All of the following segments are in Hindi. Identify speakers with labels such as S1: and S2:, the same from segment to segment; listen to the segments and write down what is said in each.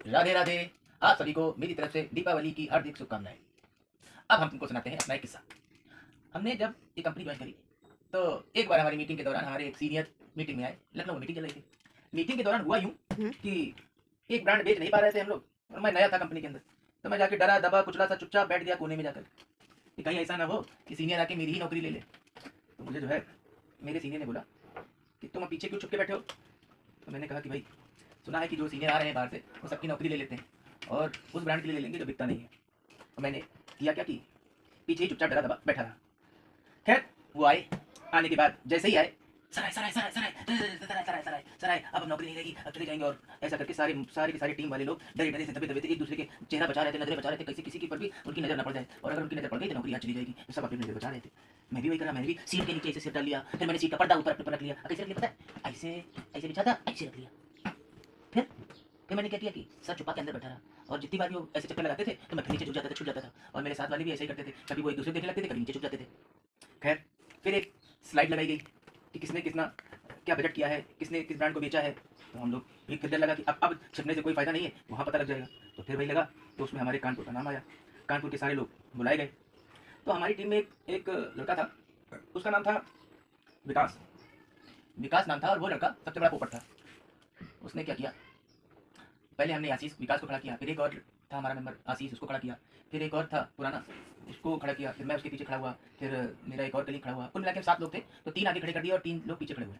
S1: राधे राधे। आप सभी को मेरी तरफ से दीपावली की हार्दिक शुभकामनाएं। अब हम तुमको सुनाते हैं अपना एक किस्सा। हमने जब ये कंपनी ज्वाइन करी तो एक बार हमारी मीटिंग के दौरान हमारे एक सीनियर मीटिंग में आए। लखनऊ में मीटिंग चल रही थी। मीटिंग के दौरान हुआ यूं कि एक ब्रांड बेच नहीं पा रहे थे हम लोग, और मैं नया था कंपनी के अंदर। तो मैं जाके डरा दबा कुचला सा चुपचाप बैठ गया कोने में जाकर कि कहीं ऐसा ना हो कि सीनियर आके मेरी ही नौकरी ले ले। तो मुझे जो है मेरे सीनियर ने बोला कि तुम अब पीछे क्यों छुप के बैठे हो। तो मैंने कहा कि भाई सुना है कि जो सीनियर आ रहे हैं बाहर से वो सबकी नौकरी ले लेते हैं और उस ब्रांड के लिए ले लेंगे जो बिकता नहीं है। तो मैंने किया क्या कि पीछे ही चुपचाप डरा दबा बैठा रहा। खैर वो आए। आने के बाद जैसे ही आए, सराय सराय सराय सराय सराय सराय सराय सराय, अब नौकरी नहीं रहेगी, अब चले जाएंगे। और ऐसा करके सारे सारे के सारे टीम वाले लोग डरे डरे से दबे दबे थे, एक दूसरे के चेहरा बचा रहे थे, नजरें बचा रहे थे, कैसे किसी के पर भी उनकी नजर न पड़ जाए। और अगर उनकी नजर पड़ गई तो नौकरी आज चली जाएगी। तो सब अपनी नजर बचा रहे थे। मैं भी वही करा। मैंने भी सीट के नीचे ऐसे सिर डाल लिया। फिर मैंने सीट का पर्दा ऊपर अपने पर रख लिया। कैसे रख लिया पता है? ऐसे ऐसे बिछा था, ऐसे रख लिया। फिर मैंने क्या किया कि सर छुपा के अंदर बैठा रहा। और जितनी बार भी वो ऐसे चक्कर लगाते थे तो मैं नीचे छुप जाता था, छुप जाता था। और मेरे साथ वाले भी ऐसे ही करते थे। कभी वो एक दूसरे देखने लगते थे, कभी नीचे छुप जाते थे। खैर फिर एक स्लाइड लगाई गई कि किसने कितना क्या बजट किया है, किसने किस ब्रांड को बेचा है। तो हम लोग भी फिर डर लगा कि अब छिपने से कोई फायदा नहीं है, वहाँ पता लग जाएगा। तो फिर वही लगा। तो उसमें हमारे कानपुर का नाम आया। कानपुर के सारे लोग बुलाए गए। तो हमारी टीम में एक लड़का था। उसका नाम था विकास। विकास नाम था और वो लड़का सबसे बड़ा पोपट था। उसने क्या किया, पहले हमने आशीष विकास को खड़ा किया। फिर एक और था हमारा मेंबर आशीष, उसको खड़ा किया। फिर एक और था पुराना, उसको खड़ा किया। फिर मैं उसके पीछे खड़ा हुआ। फिर मेरा एक और कलीग खड़ा हुआ। कुल मिला के 7 लोग थे। तो 3 आगे खड़े कर दिए और 3 लोग पीछे खड़े हुए।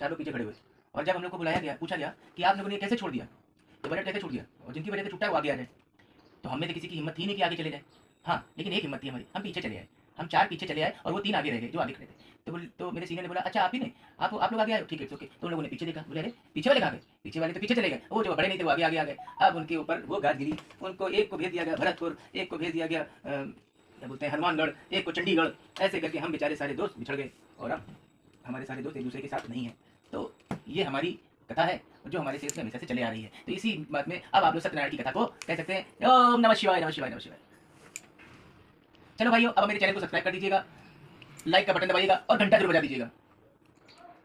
S1: 4 लोग पीछे खड़े हुए। और जब हम लोग को बुलाया गया, पूछा गया कि आप लोगों ने कैसे छोड़ दिया, तो बजट कैसे छोड़ दिया, और जिनकी वजह से छूटा है वो आगे आ जाए। तो हम में से किसी की हिम्मत थी नहीं कि आगे चले जाए। हाँ, लेकिन एक हिम्मत थी हमारी, हम पीछे चले आए। हम 4 पीछे चले आए और वो 3 आगे रह गए जो आगे खड़े थे। तो मेरे सीनियर ने बोला अच्छा आप ही ने, आप लोग आगे आए, ठीक है ओके। तो उन लोगों ने पीछे देखा, बोले अरे पीछे वाले कहाँ गए, पीछे वाले तो पीछे चले गए, वो जो बड़े नहीं थे वो आगे आगे आ गए। अब उनके ऊपर वो गाज गिरी। उनको एक को भेज दिया गया भरतपुर, एक को भेज दिया गया क्या बोलते हैं हनुमानगढ़, एक को चंडीगढ़। ऐसे करके हम बेचारे सारे दोस्त बिछड़ गए और अब हमारे सारे दोस्त एक दूसरे के साथ नहीं है। तो ये हमारी कथा है जो हमारे सेल्स में हमेशा से चले आ रही है। तो इसी बात में अब आप लोग सत्यनारायण की कथा को कह सकते हैं ओम नमः शिवाय नमः शिवाय नमः शिवाय। चलो भाइयों, अब मेरे चैनल को सब्सक्राइब कर दीजिएगा, लाइक का बटन दबाइएगा और घंटा जरूर बजा दीजिएगा।